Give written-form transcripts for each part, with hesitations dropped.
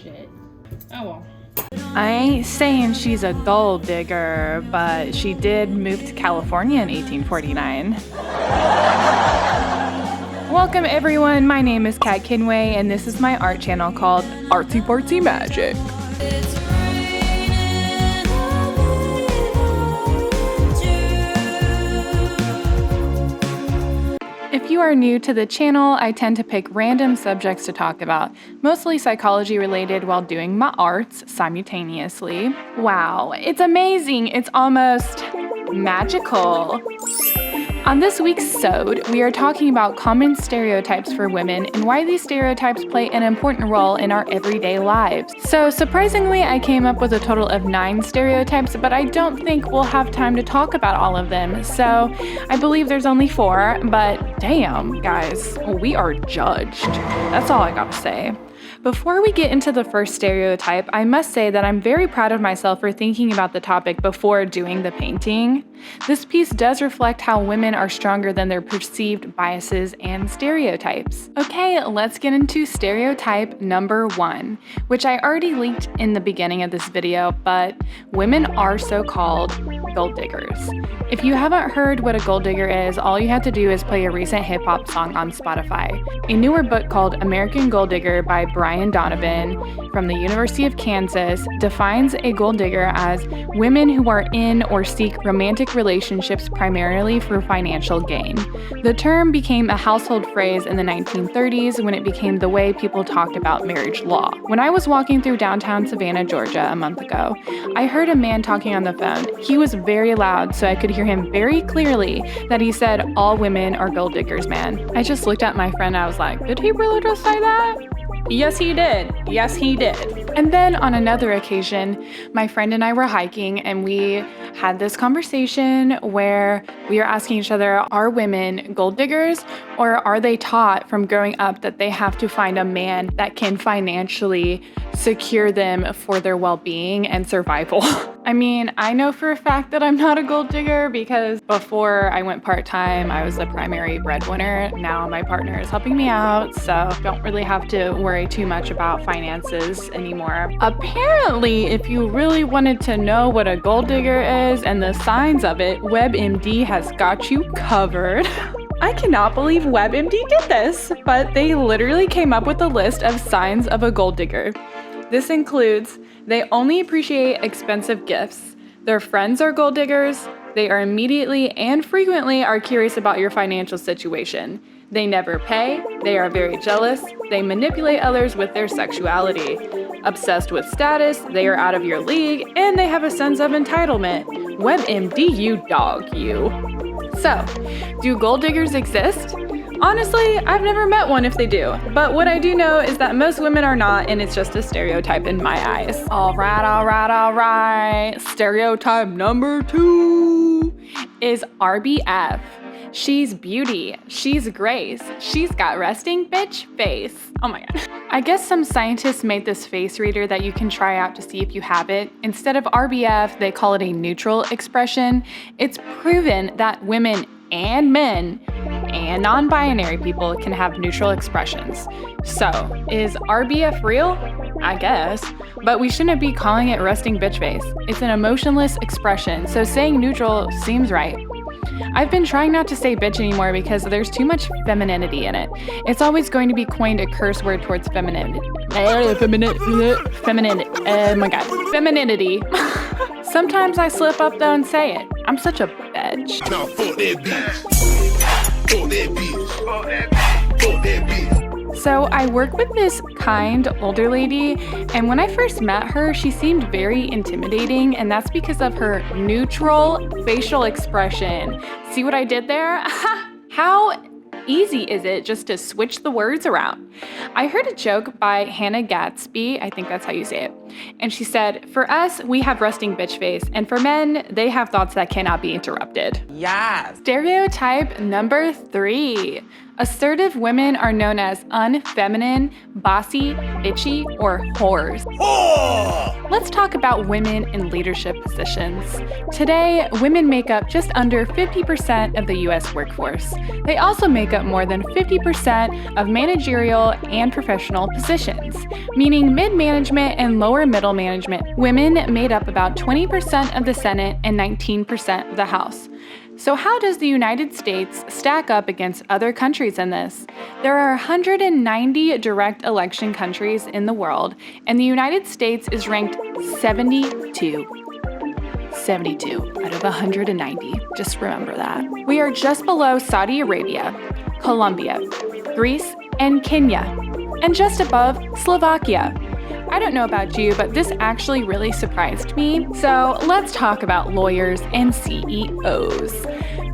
shit. Oh well. I ain't saying she's a gold digger, but she did move to California in 1849. Welcome everyone, my name is Kat Kinway and this is my art channel called Artsy-fartsy-magic. If you are new to the channel, I tend to pick random subjects to talk about, mostly psychology related while doing my arts simultaneously. Wow, it's amazing! It's almost magical. On this week's sode, we are talking about common stereotypes for women and why these stereotypes play an important role in our everyday lives. So surprisingly, I came up with a total of 9 stereotypes, but I don't think we'll have time to talk about all of them. So I believe there's only 4, but damn, guys, we are judged. That's all I gotta say. Before we get into the first stereotype, I must say that I'm very proud of myself for thinking about the topic before doing the painting. This piece does reflect how women are stronger than their perceived biases and stereotypes. Okay, let's get into stereotype number 1, which I already linked in the beginning of this video, but women are so-called gold diggers. If you haven't heard what a gold digger is, all you have to do is play a recent hip-hop song on Spotify. A newer book called American Gold Digger by Brian Donovan from the University of Kansas defines a gold digger as women who are in or seek romantic relationships primarily for financial gain. The term became a household phrase in the 1930s when it became the way people talked about marriage law. When I was walking through downtown Savannah, Georgia a month ago, I heard a man talking on the phone. He was very loud, so I could hear him very clearly that he said, "All women are gold diggers, man." I just looked at my friend and I was like, did he really just say that? Yes, he did. Yes, he did. And then on another occasion, my friend and I were hiking and we had this conversation where we were asking each other, are women gold diggers or are they taught from growing up that they have to find a man that can financially secure them for their well-being and survival? I mean, I know for a fact that I'm not a gold digger because before I went part-time, I was the primary breadwinner. Now my partner is helping me out, so don't really have to worry too much about finances anymore. Apparently, if you really wanted to know what a gold digger is and the signs of it, WebMD has got you covered. I cannot believe WebMD did this, but they literally came up with a list of signs of a gold digger. This includes, they only appreciate expensive gifts, their friends are gold diggers, they are immediately and frequently are curious about your financial situation, they never pay, they are very jealous, they manipulate others with their sexuality, obsessed with status, they are out of your league, and they have a sense of entitlement. WebMD, you dog, you. So, do gold diggers exist? Honestly, I've never met one if they do, but what I do know is that most women are not, and it's just a stereotype in my eyes. All right. Stereotype number 2 is RBF. She's beauty, she's grace, she's got resting bitch face. Oh my god. I guess some scientists made this face reader that you can try out to see if you have it. Instead of RBF, they call it a neutral expression. It's proven that women and men and non-binary people can have neutral expressions. So, is RBF real? I guess, but we shouldn't be calling it resting bitch face. It's an emotionless expression, so saying neutral seems right. I've been trying not to say bitch anymore because there's too much femininity in it. It's always going to be coined a curse word towards femininity. Femininity. Sometimes I slip up though and say it. I'm such a bitch. Now fuck that bitch. Fuck that bitch. Fuck that bitch. So I work with this kind older lady, and when I first met her, she seemed very intimidating, and that's because of her neutral facial expression. See what I did there? How easy is it just to switch the words around? I heard a joke by Hannah Gatsby, I think that's how you say it, and she said, for us, we have resting bitch face, and for men, they have thoughts that cannot be interrupted. Yes. Stereotype number 3. Assertive women are known as unfeminine, bossy, bitchy, or whores. Let's talk about women in leadership positions. Today, women make up just under 50% of the US workforce. They also make up more than 50% of managerial and professional positions, meaning mid-management and lower middle management. Women made up about 20% of the Senate and 19% of the House. So how does the United States stack up against other countries in this? There are 190 direct election countries in the world, and the United States is ranked 72 out of 190. Just remember that. We are just below Saudi Arabia, Colombia, Greece, and Kenya, and just above Slovakia. I don't know about you, but this actually really surprised me. So let's talk about lawyers and CEOs.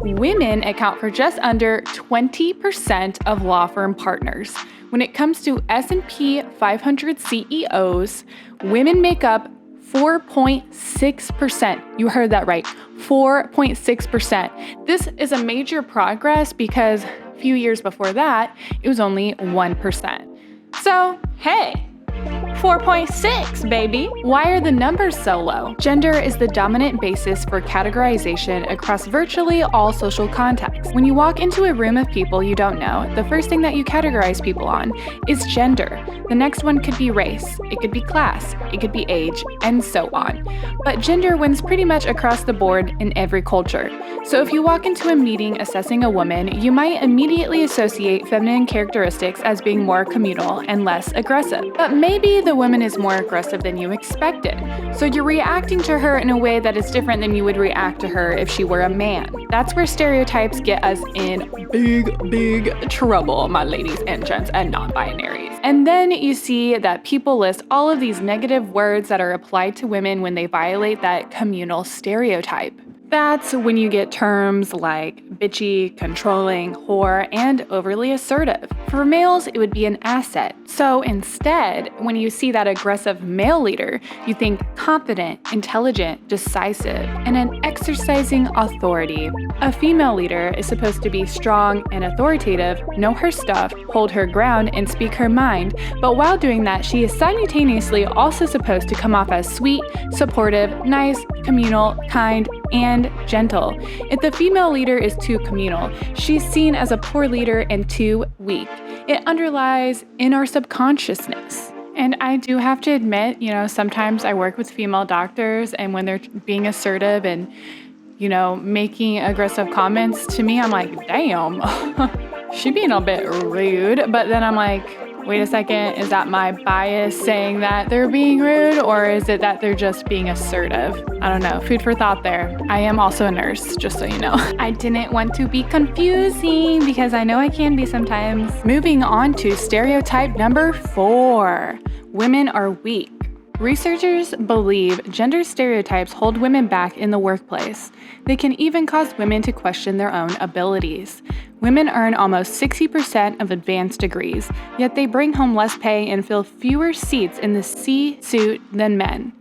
Women account for just under 20% of law firm partners. When it comes to S&P 500 CEOs, women make up 4.6%. You heard that right, 4.6%. This is a major progress because a few years before that, it was only 1%. So, hey, 4.6, baby. Why are the numbers so low? Gender is the dominant basis for categorization across virtually all social contexts. When you walk into a room of people you don't know, the first thing that you categorize people on is gender. The next one could be race, it could be class, it could be age, and so on. But gender wins pretty much across the board in every culture. So if you walk into a meeting assessing a woman, you might immediately associate feminine characteristics as being more communal and less aggressive. But maybe the woman is more aggressive than you expected. So you're reacting to her in a way that is different than you would react to her if she were a man. That's where stereotypes get us in big trouble, my ladies and gents and non-binaries. And then you see that people list all of these negative words that are applied to women when they violate that communal stereotype. That's when you get terms like bitchy, controlling, whore, and overly assertive. For males, it would be an asset. So instead, when you see that aggressive male leader, you think confident, intelligent, decisive, and an exercising authority. A female leader is supposed to be strong and authoritative, know her stuff, hold her ground, and speak her mind. But while doing that, she is simultaneously also supposed to come off as sweet, supportive, nice, communal, kind, and gentle. If the female leader is too communal, she's seen as a poor leader and too weak. It underlies in our subconsciousness. And I do have to admit, sometimes I work with female doctors, and when they're being assertive and, making aggressive comments to me, I'm like, damn, she being a bit rude. But then I'm like, wait a second, is that my bias saying that they're being rude, or is it that they're just being assertive? I don't know. Food for thought there. I am also a nurse, just so you know. I didn't want to be confusing because I know I can be sometimes. Moving on to stereotype number 4. Women are weak. Researchers believe gender stereotypes hold women back in the workplace. They can even cause women to question their own abilities. Women earn almost 60% of advanced degrees, yet they bring home less pay and fill fewer seats in the C-suite than men,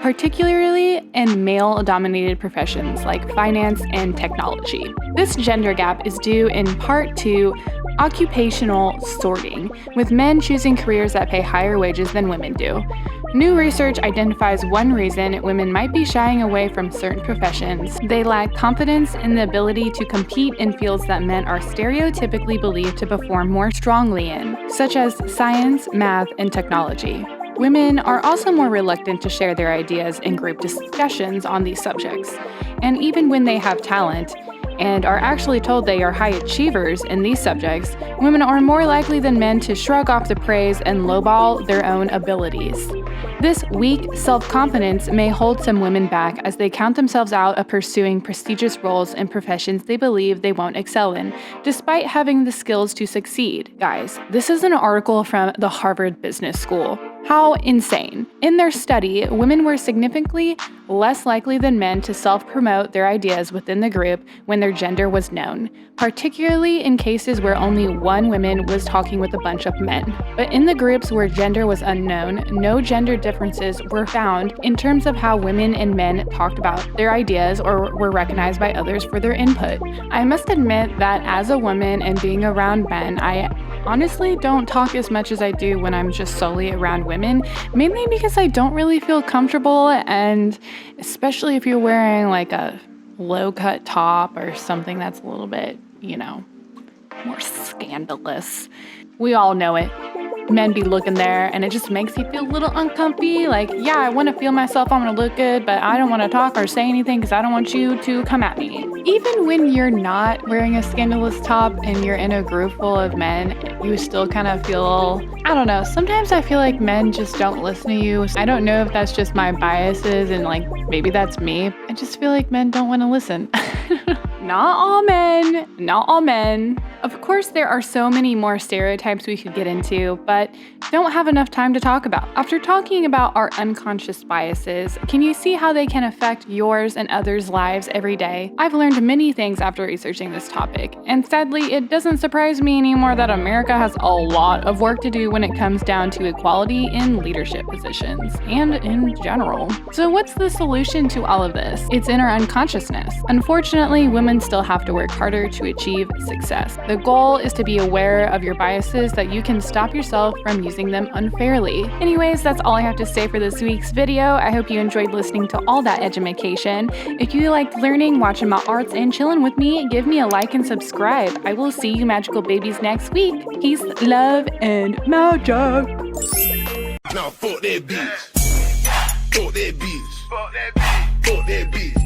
particularly in male-dominated professions like finance and technology. This gender gap is due in part to occupational sorting, with men choosing careers that pay higher wages than women do. New research identifies one reason women might be shying away from certain professions. They lack confidence in the ability to compete in fields that men are stereotypically believed to perform more strongly in, such as science, math, and technology. Women are also more reluctant to share their ideas in group discussions on these subjects. And even when they have talent, and are actually told they are high achievers in these subjects, women are more likely than men to shrug off the praise and lowball their own abilities. This weak self-confidence may hold some women back as they count themselves out of pursuing prestigious roles in professions they believe they won't excel in, despite having the skills to succeed. Guys, this is an article from the Harvard Business School. How insane. In their study, women were significantly less likely than men to self-promote their ideas within the group when their gender was known, particularly in cases where only one woman was talking with a bunch of men. But in the groups where gender was unknown, no gender differences were found in terms of how women and men talked about their ideas or were recognized by others for their input. I must admit that as a woman and being around men, I honestly don't talk as much as I do when I'm just solely around women, mainly because I don't really feel comfortable, and especially if you're wearing like a low-cut top or something that's a little bit, more scandalous. We all know it. Men be looking there and it just makes you feel a little uncomfy. Like, yeah, I want to feel myself, I want to look good, but I don't want to talk or say anything because I don't want you to come at me. Even when you're not wearing a scandalous top and you're in a group full of men, you still kind of feel, I don't know, sometimes I feel like men just don't listen to you. I don't know if that's just my biases and like maybe that's me. I just feel like men don't want to listen. Not all men, not all men. Of course, there are so many more stereotypes we could get into, but don't have enough time to talk about. After talking about our unconscious biases, can you see how they can affect yours and others' lives every day? I've learned many things after researching this topic, and sadly, it doesn't surprise me anymore that America has a lot of work to do when it comes down to equality in leadership positions, and in general. So what's the solution to all of this? It's in our unconsciousness. Unfortunately, women still have to work harder to achieve success. The goal is to be aware of your biases that you can stop yourself from using them unfairly. Anyways, that's all I have to say for this week's video. I hope you enjoyed listening to all that edumacation. If you liked learning, watching my arts, and chilling with me, give me a like and subscribe. I will see you magical babies next week. Peace, love, and magic. Now fuck that bitch. Fuck that bitch. Fuck that bitch. Fuck that bitch.